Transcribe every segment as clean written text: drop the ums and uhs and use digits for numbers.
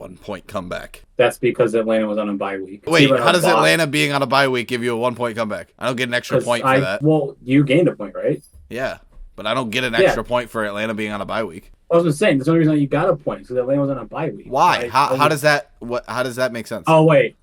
1-point comeback. That's because Atlanta was on a bye week. Wait, how does Atlanta being on a bye week give you a 1-point comeback? I don't get an extra point for that. Well, you gained a point, right? Yeah, but I don't get an extra point for Atlanta being on a bye week. I was just saying, that's the only reason you got a point, because Atlanta was on a bye week. Why? Right? How does that make sense? Oh, wait.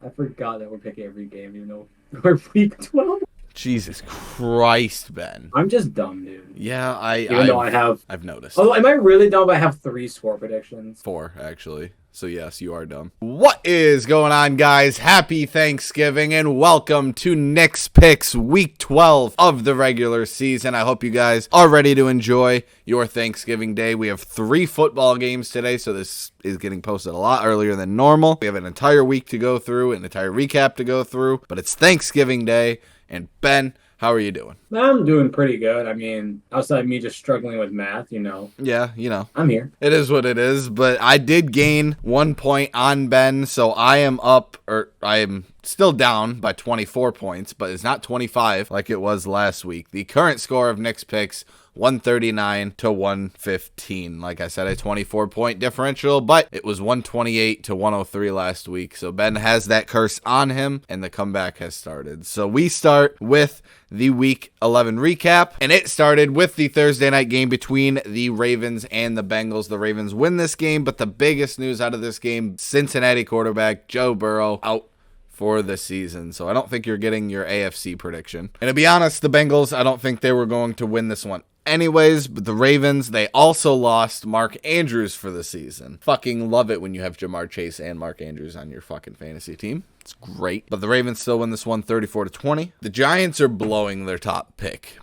I forgot that we're picking every game, even though we're week 12. Jesus Christ, Ben. I'm just dumb, dude. Yeah, I've noticed. Oh, am I really dumb if I have 3 score predictions? 4, actually. So yes, you are dumb. What is going on, guys? Happy Thanksgiving and welcome to Nick's Picks Week 12 of the regular season. I hope you guys are ready to enjoy your Thanksgiving day. We have 3 football games today, so this is getting posted a lot earlier than normal. We have an entire week to go through, an entire recap to go through, but it's Thanksgiving Day. And Ben, how are you doing? I'm doing pretty good. I mean, outside me just struggling with math, you know. Yeah, you know. I'm here. It is what it is, but I did gain 1 point on Ben, so I am still down by 24 points, but it's not 25 like it was last week. The current score of Nick's Picks, 139 to 115. Like I said, a 24-point differential, but it was 128 to 103 last week. So Ben has that curse on him, and the comeback has started. So we start with the Week 11 recap, and it started with the Thursday night game between the Ravens and the Bengals. The Ravens win this game, but the biggest news out of this game, Cincinnati quarterback Joe Burrow out for the season. So I don't think you're getting your AFC prediction. And to be honest, the Bengals, I don't think they were going to win this one anyways, but the Ravens, they also lost Mark Andrews for the season. Fucking love it when you have Jamar Chase and Mark Andrews on your fucking fantasy team. It's great. But the Ravens still win this one 34 to 20. The Giants are blowing their top pick.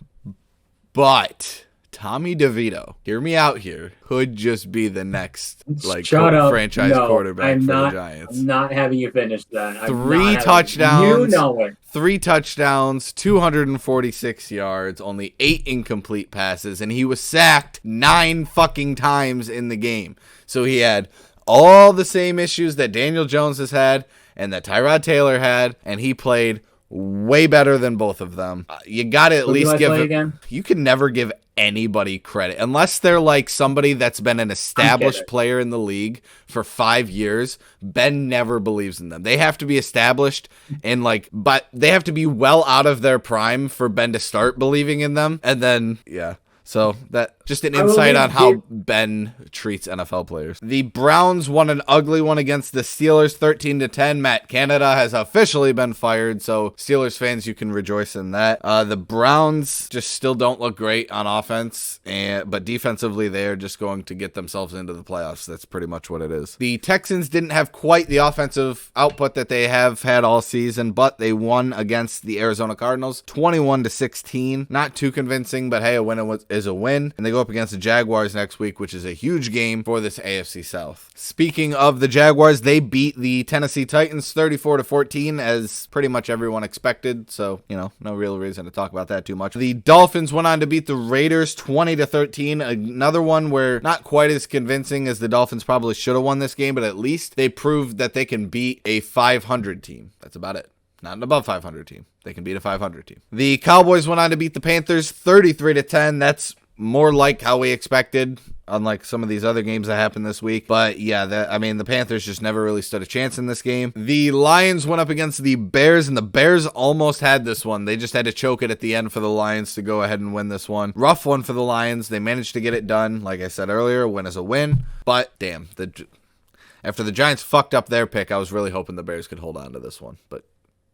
But Tommy DeVito, hear me out here, could just be the next franchise quarterback for the Giants. I'm not having you finish that. 3 touchdowns. You know it. 3 touchdowns, 246 yards, only 8 incomplete passes, and he was sacked 9 fucking times in the game. So he had all the same issues that Daniel Jones has had and that Tyrod Taylor had, and he played way better than both of them. You got to at least give him. You can never give anybody credit unless they're like somebody that's been an established player in the league for 5 years. Ben never believes in them. They have to be established and but they have to be well out of their prime for Ben to start believing in them. And then, yeah. So that just an insight on how Ben treats NFL players. The Browns won an ugly one against the Steelers, 13-10. Matt Canada has officially been fired, so Steelers fans, you can rejoice in that. The Browns just still don't look great on offense, but defensively, they are just going to get themselves into the playoffs. That's pretty much what it is. The Texans didn't have quite the offensive output that they have had all season, but they won against the Arizona Cardinals, 21-16. Not too convincing, but hey, a win is a win, and they go up against the Jaguars next week, which is a huge game for this AFC South. Speaking of the Jaguars, they beat the Tennessee Titans 34-14, as pretty much everyone expected, so, you know, no real reason to talk about that too much. The Dolphins went on to beat the Raiders 20-13, another one where not quite as convincing as the Dolphins probably should have won this game, but at least they proved that they can beat a 500 team. That's about it. Not an above 500 team. They can beat a 500 team. The Cowboys went on to beat the Panthers 33-10. That's more like how we expected, unlike some of these other games that happened this week. But yeah, the Panthers just never really stood a chance in this game. The Lions went up against the Bears, and the Bears almost had this one. They just had to choke it at the end for the Lions to go ahead and win this one. Rough one for the Lions. They managed to get it done. Like I said earlier, a win is a win. But damn, after the Giants fucked up their pick, I was really hoping the Bears could hold on to this one. But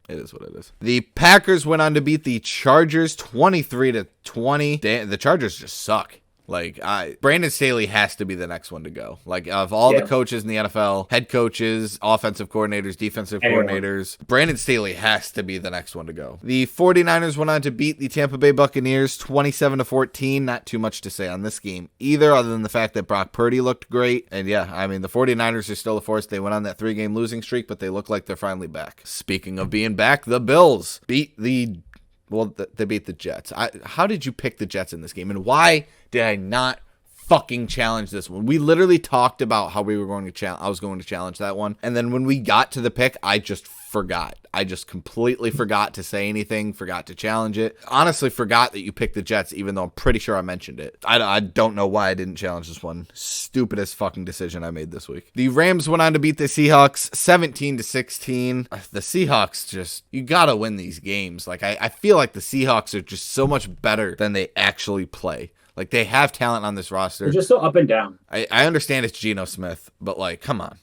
it is what it is. The Packers went on to beat the Chargers 23-20. The Chargers just suck. Brandon Staley has to be the next one to go. Of all the coaches in the NFL, head coaches, offensive coordinators, defensive coordinators, Brandon Staley has to be the next one to go. The 49ers went on to beat the Tampa Bay Buccaneers 27-14. Not too much to say on this game either, other than the fact that Brock Purdy looked great. And yeah, the 49ers are still a force. They went on that 3-game losing streak, but they look like they're finally back. Speaking of being back, the Bills beat they beat the Jets. How did you pick the Jets in this game? And why did I not fucking challenge this one? We literally talked about how I was going to challenge that one. And then when we got to the pick, I just forgot. I just completely forgot to say anything, forgot to challenge it. Honestly, forgot that you picked the Jets, even though I'm pretty sure I mentioned it. I don't know why I didn't challenge this one. Stupidest fucking decision I made this week. The Rams went on to beat the Seahawks 17-16. The Seahawks just, you gotta win these games. Like, I feel like the Seahawks are just so much better than they actually play. Like, they have talent on this roster. They're just so up and down. I understand it's Geno Smith, but, like, come on.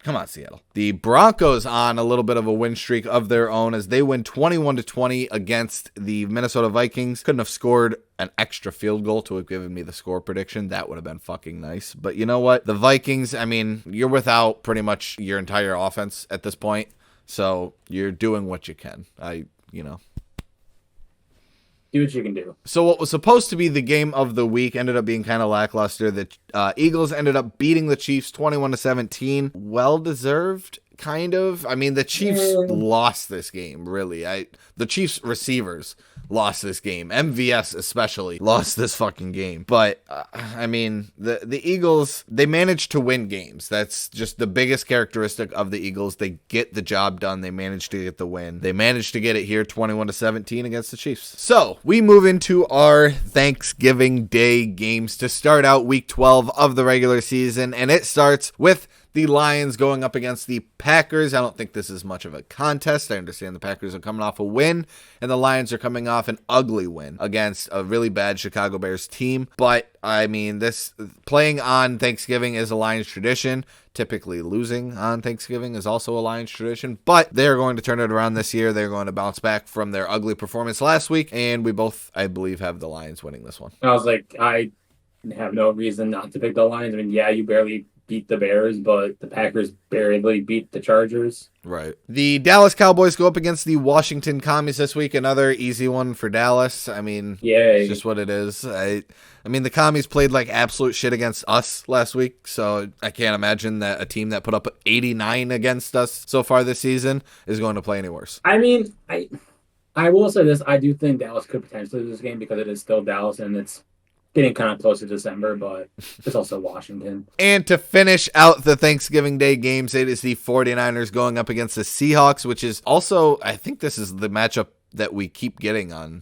Come on, Seattle. The Broncos on a little bit of a win streak of their own as they win 21-20 against the Minnesota Vikings. Couldn't have scored an extra field goal to have given me the score prediction. That would have been fucking nice. But you know what? The Vikings, I mean, you're without pretty much your entire offense at this point. So you're doing what you can. Do what you can do. So what was supposed to be the game of the week ended up being kind of lackluster. The Eagles ended up beating the Chiefs 21-17. Well-deserved, kind of. I mean, the Chiefs lost this game, really. The Chiefs receivers lost this game. MVS especially lost this fucking game. But, I mean, the Eagles, they managed to win games. That's just the biggest characteristic of the Eagles. They get the job done. They managed to get the win. They managed to get it here 21-17 against the Chiefs. So, we move into our Thanksgiving Day games to start out week 12 of the regular season. And it starts with the Lions going up against the Packers. I don't think this is much of a contest. I understand the Packers are coming off a win, and the Lions are coming off an ugly win against a really bad Chicago Bears team. But, I mean, this playing on Thanksgiving is a Lions tradition. Typically losing on Thanksgiving is also a Lions tradition, but they're going to turn it around this year. They're going to bounce back from their ugly performance last week, and we both, I believe, have the Lions winning this one. I was like, I have no reason not to pick the Lions. I mean, yeah, you barely beat the Bears, but the Packers barely beat the Chargers. Right. The Dallas Cowboys go up against the Washington Commies this week. Another easy one for Dallas. I mean, Yay. It's just what it is. I mean, the Commies played like absolute shit against us last week, so I can't imagine that a team that put up 89 against us so far this season is going to play any worse. I mean, I will say this. I do think Dallas could potentially lose this game because it is still Dallas and it's getting kind of close to December, but it's also Washington. And to finish out the Thanksgiving Day games, it is the 49ers going up against the Seahawks, which is also, I think this is the matchup that we keep getting on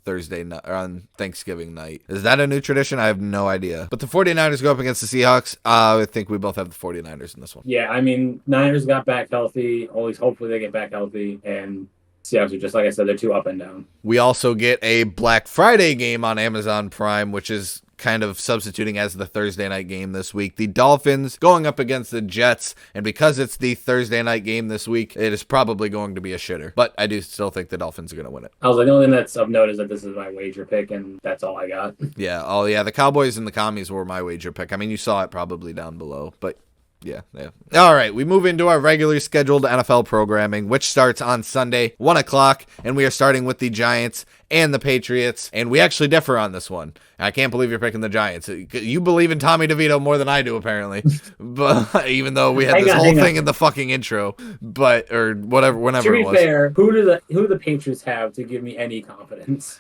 Thursday night or on Thanksgiving night. Is that a new tradition? I have no idea. But the 49ers go up against the Seahawks. I think we both have the 49ers in this one. Yeah, I mean, Niners got back healthy. Always, hopefully they get back healthy. And Seahawks are just, like I said, they're too up and down. We also get a Black Friday game on Amazon Prime, which is kind of substituting as the Thursday night game this week. The Dolphins going up against the Jets, and because it's the Thursday night game this week, it is probably going to be a shitter. But I do still think the Dolphins are going to win it. I was like, the only thing that's of note is that this is my wager pick, and that's all I got. Yeah. Oh, yeah. The Cowboys and the Commies were my wager pick. I mean, you saw it probably down below, but yeah. All right, we move into our regularly scheduled NFL programming, which starts on Sunday, 1 o'clock, and we are starting with the Giants and the Patriots, and we actually differ on this one. I can't believe you're picking the Giants. You believe in Tommy DeVito more than I do, apparently, but even though we had this whole thing in the fucking intro, but or whatever, whenever it was. To be fair, who do the Patriots have to give me any confidence?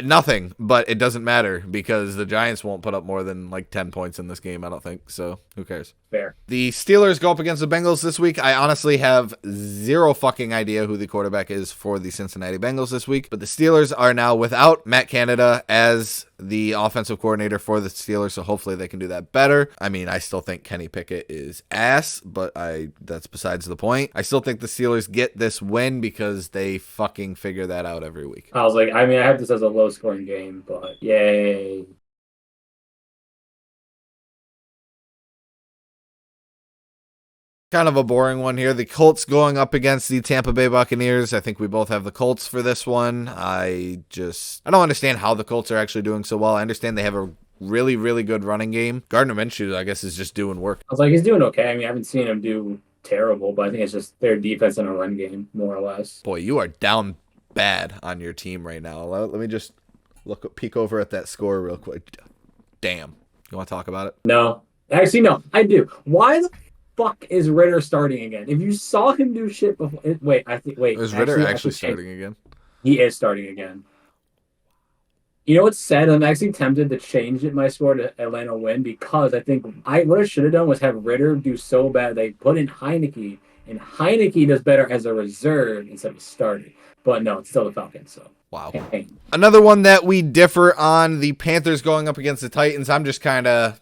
Nothing, but it doesn't matter because the Giants won't put up more than like 10 points in this game, I don't think. So who cares? Fair. The Steelers go up against the Bengals this week. I honestly have zero fucking idea who the quarterback is for the Cincinnati Bengals this week, but the Steelers are now without Matt Canada as the offensive coordinator for the Steelers, so hopefully they can do that better. I mean, I still think Kenny Pickett is ass, but that's besides the point. I still think the Steelers get this win because they fucking figure that out every week. I was like, I mean, I have this as a low-scoring game, but yay. Kind of a boring one here. The Colts going up against the Tampa Bay Buccaneers. I think we both have the Colts for this one. I don't understand how the Colts are actually doing so well. I understand they have a really, really good running game. Gardner Minshew, I guess, is just doing work. I was like, he's doing okay. I mean, I haven't seen him do terrible, but I think it's just their defense and a run game, more or less. Boy, you are down bad on your team right now. Let me just peek over at that score real quick. Damn. You want to talk about it? No. Actually, no. I do. Why the fuck is Ritter starting again? If you saw him do shit before... Wait. Is Ritter actually starting again? He is starting again. You know what's sad? I'm actually tempted to change my score to Atlanta win because I think what I should have done was have Ritter do so bad they put in Heineke and Heineke does better as a reserve instead of starting. But no, it's still the Falcons. So Wow. hey. Another one that we differ on, the Panthers going up against the Titans. I'm just kind of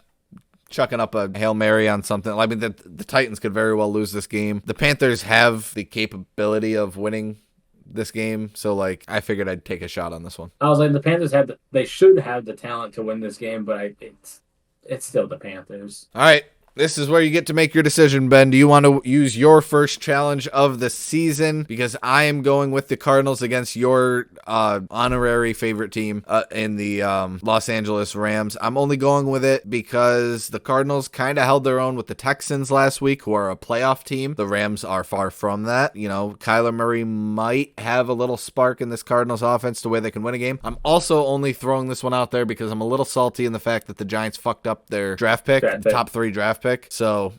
chucking up a Hail Mary on something. I mean, the Titans could very well lose this game. The Panthers have the capability of winning this game, so like I figured I'd take a shot on this one. I was like, the Panthers they should have the talent to win this game, but it's still the Panthers. All right. This is where you get to make your decision, Ben. Do you want to use your first challenge of the season? Because I am going with the Cardinals against your honorary favorite team in the Los Angeles Rams. I'm only going with it because the Cardinals kind of held their own with the Texans last week, who are a playoff team. The Rams are far from that. You know, Kyler Murray might have a little spark in this Cardinals offense to where they can win a game. I'm also only throwing this one out there because I'm a little salty in the fact that the Giants fucked up their draft pick. Top 3 draft pick. So,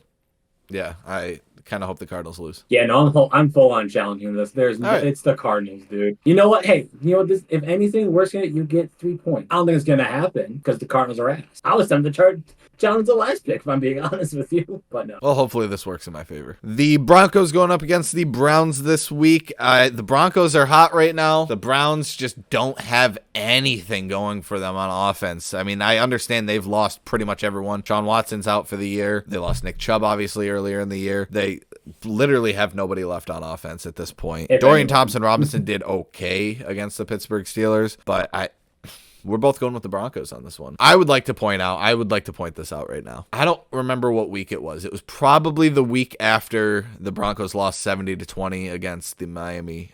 yeah, I kind of hope the Cardinals lose. Yeah, no, I'm full on challenging this. It's the Cardinals, dude. You know what? Hey, you know what? This, if anything, worst case, you get 3 points. I don't think it's gonna happen because the Cardinals are ass. I was tempted to challenge the last pick, if I'm being honest with you, but no. Well, hopefully this works in my favor. The Broncos going up against the Browns this week. The Broncos are hot right now. The Browns just don't have anything going for them on offense. I mean, I understand they've lost pretty much everyone. Sean Watson's out for the year. They lost Nick Chubb, obviously, earlier in the year. They literally have nobody left on offense at this point. Dorian Thompson-Robinson did okay against the Pittsburgh Steelers, but we're both going with the Broncos on this one. I would like to point this out right now. I don't remember what week it was. It was probably the week after the Broncos lost 70-20 against the Miami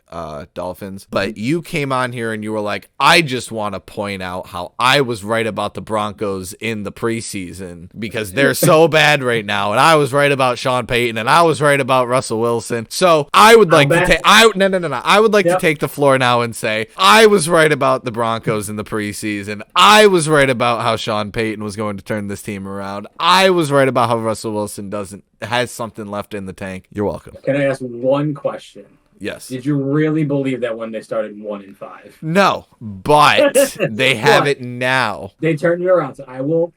Dolphins. But you came on here and you were like, I just want to point out how I was right about the Broncos in the preseason because they're so bad right now. And I was right about Sean Payton and I was right about Russell Wilson. So I would like to take, I would like to take the floor now and say, I was right about the Broncos in the preseason. I was right about how Sean Payton was going to turn this team around. I was right about how Russell Wilson has something left in the tank. You're welcome. Can I ask one question? Yes. Did you really believe that when they started 1-5? No, but they have it now. They turned you around, so I will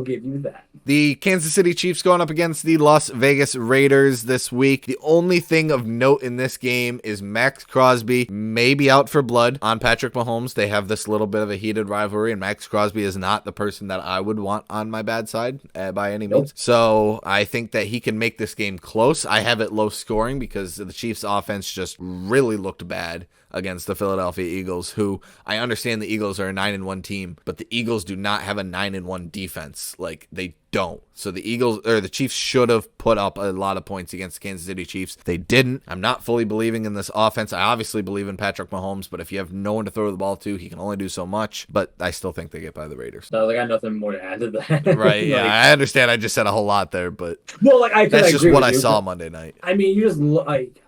give you that. The Kansas City Chiefs going up against the Las Vegas Raiders this week. The only thing of note in this game is Max Crosby may be out for blood on Patrick Mahomes. They have this little bit of a heated rivalry, and Max Crosby is not the person that I would want on my bad side by any means. So I think that he can make this game close. I have it low scoring because the Chiefs offense just really looked bad against the Philadelphia Eagles, who I understand the Eagles are a 9-1 team, but the Eagles do not have a 9-1 defense. Like, they don't. So the Chiefs should have put up a lot of points against the Kansas City Chiefs. They didn't. I'm not fully believing in this offense. I obviously believe in Patrick Mahomes, but if you have no one to throw the ball to, he can only do so much. But I still think they get by the Raiders. So I got nothing more to add to that. Right, yeah. I understand I just said a whole lot there, but that's just what I saw Monday night. I mean, you just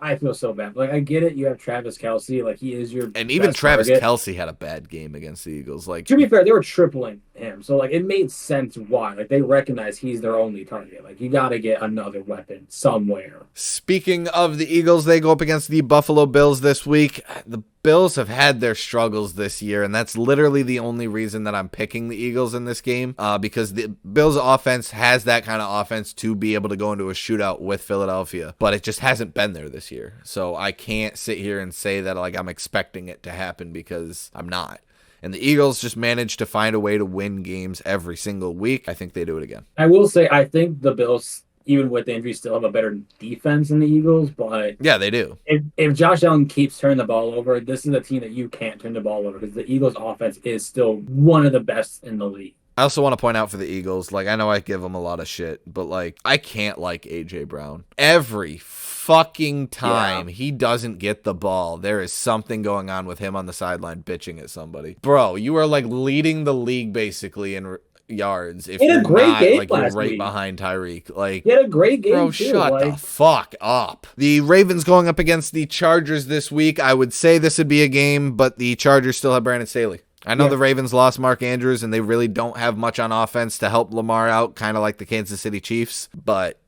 I feel so bad. Like, I get it. You have Travis Kelce. Like, he is your And even best Travis target. Kelce had a bad game against the Eagles. Like, to be fair, they were tripling him. So, like, it made sense why. Like, they recognize he's their only target. Like, you got to get another weapon somewhere. Speaking of the Eagles, they go up against the Buffalo Bills this week. The Bills have had their struggles this year, and that's literally the only reason that I'm picking the Eagles in this game, because the Bills' offense has that kind of offense to be able to go into a shootout with Philadelphia, but it just hasn't been there this year. So I can't sit here and say that like I'm expecting it to happen because I'm not. And the Eagles just managed to find a way to win games every single week. I think they do it again. I will say, I think the Bills, even with the injury, still have a better defense than the Eagles. But yeah, they do. If Josh Allen keeps turning the ball over, this is a team that you can't turn the ball over because the Eagles' offense is still one of the best in the league. I also want to point out for the Eagles, like, I know I give them a lot of shit, but like, I can't like A.J. Brown. Every fucking time he doesn't get the ball, there is something going on with him on the sideline bitching at somebody. Bro, you are like leading the league basically in yards. If you're not, like, you're right behind Tyreek. Like, he had a great game, bro, too. Shut the fuck up. The Ravens going up against the Chargers this week. I would say this would be a game, but the Chargers still have Brandon Staley. I know the Ravens lost Mark Andrews, and they really don't have much on offense to help Lamar out, kind of like the Kansas City Chiefs, but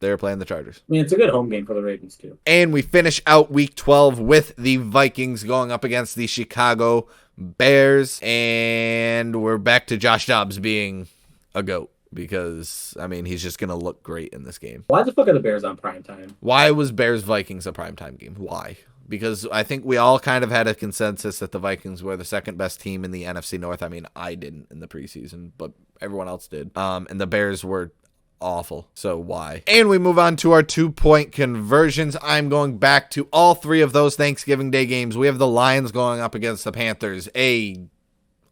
they're playing the Chargers. I mean, it's a good home game for the Ravens, too. And we finish out Week 12 with the Vikings going up against the Chicago Bears, and we're back to Josh Dobbs being a GOAT. because, I mean, he's just going to look great in this game. Why the fuck are the Bears on primetime? Why was Bears-Vikings a primetime game? Why? Because I think we all kind of had a consensus that the Vikings were the second best team in the NFC North. I mean, I didn't in the preseason, but everyone else did. And the Bears were awful. So why? And we move on to our 2-point conversions. I'm going back to all three of those Thanksgiving Day games. We have the Lions going up against the Panthers.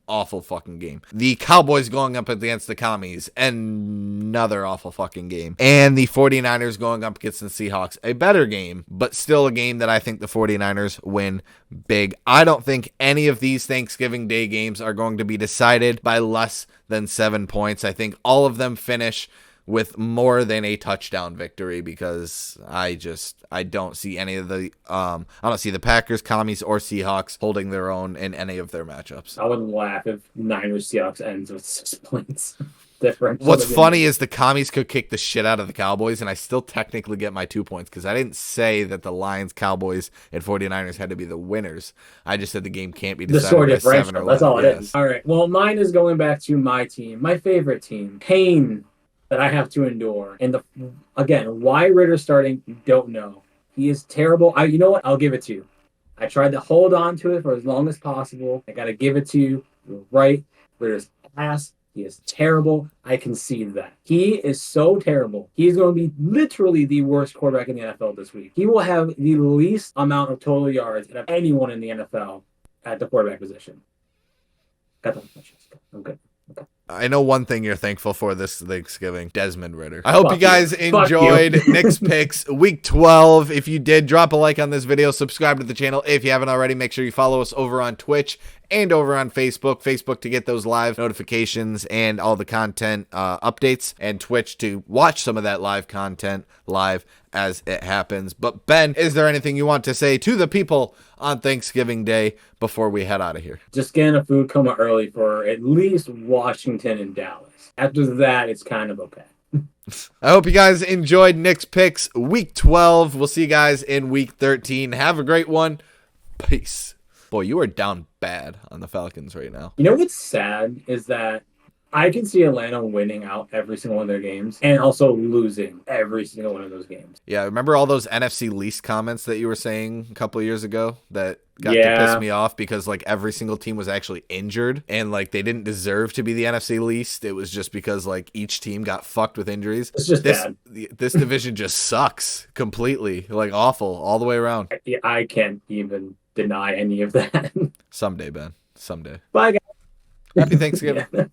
Awful fucking game. The Cowboys going up against the Commies. Another awful fucking game. And the 49ers going up against the Seahawks. A better game, but still a game that I think the 49ers win big. I don't think any of these Thanksgiving Day games are going to be decided by less than 7 points. I think all of them finish with more than a touchdown victory, because I don't see any of the I don't see the Packers, Commies, or Seahawks holding their own in any of their matchups. I wouldn't laugh if Niners Seahawks ends with 6 points difference. What's funny is the Commies could kick the shit out of the Cowboys, and I still technically get my 2 points, because I didn't say that the Lions, Cowboys, and 49ers had to be the winners. I just said the game can't be decided by 7 or 11. That's all it is. All right. Well, mine is going back to my team, my favorite team. Pain that I have to endure. And again, why Ritter's starting, don't know. He is terrible. You know what? I'll give it to you. I tried to hold on to it for as long as possible. I got to give it to you. You're right. Ritter's ass. He is terrible. I concede that. He is so terrible. He's going to be literally the worst quarterback in the NFL this week. He will have the least amount of total yards of anyone in the NFL at the quarterback position. Got that much. I'm good. Okay. I know one thing you're thankful for this Thanksgiving: Desmond Ridder. I hope you guys enjoyed Nick's Picks Week 12. If you did, drop a like on this video, subscribe to the channel if you haven't already. Make sure you follow us over on Twitch and over on Facebook. Facebook to get those live notifications and all the content updates, and Twitch to watch some of that live content live as it happens. But Ben, is there anything you want to say to the people on Thanksgiving Day before we head out of here? Just getting a food coma early for at least Washington and Dallas. After that, it's kind of okay. I hope you guys enjoyed Nick's Picks Week 12. We'll see you guys in Week 13. Have a great one. Peace. Boy, you are down bad on the Falcons right now. You know what's sad is that I can see Atlanta winning out every single one of their games and also losing every single one of those games. Yeah, remember all those NFC least comments that you were saying a couple of years ago that got to piss me off, because like every single team was actually injured and like they didn't deserve to be the NFC least. It was just because like each team got fucked with injuries. It's just bad. This division just sucks completely, like awful all the way around. I can't even deny any of that. Someday, Ben. Someday. Bye, guys. Happy Thanksgiving. Yeah.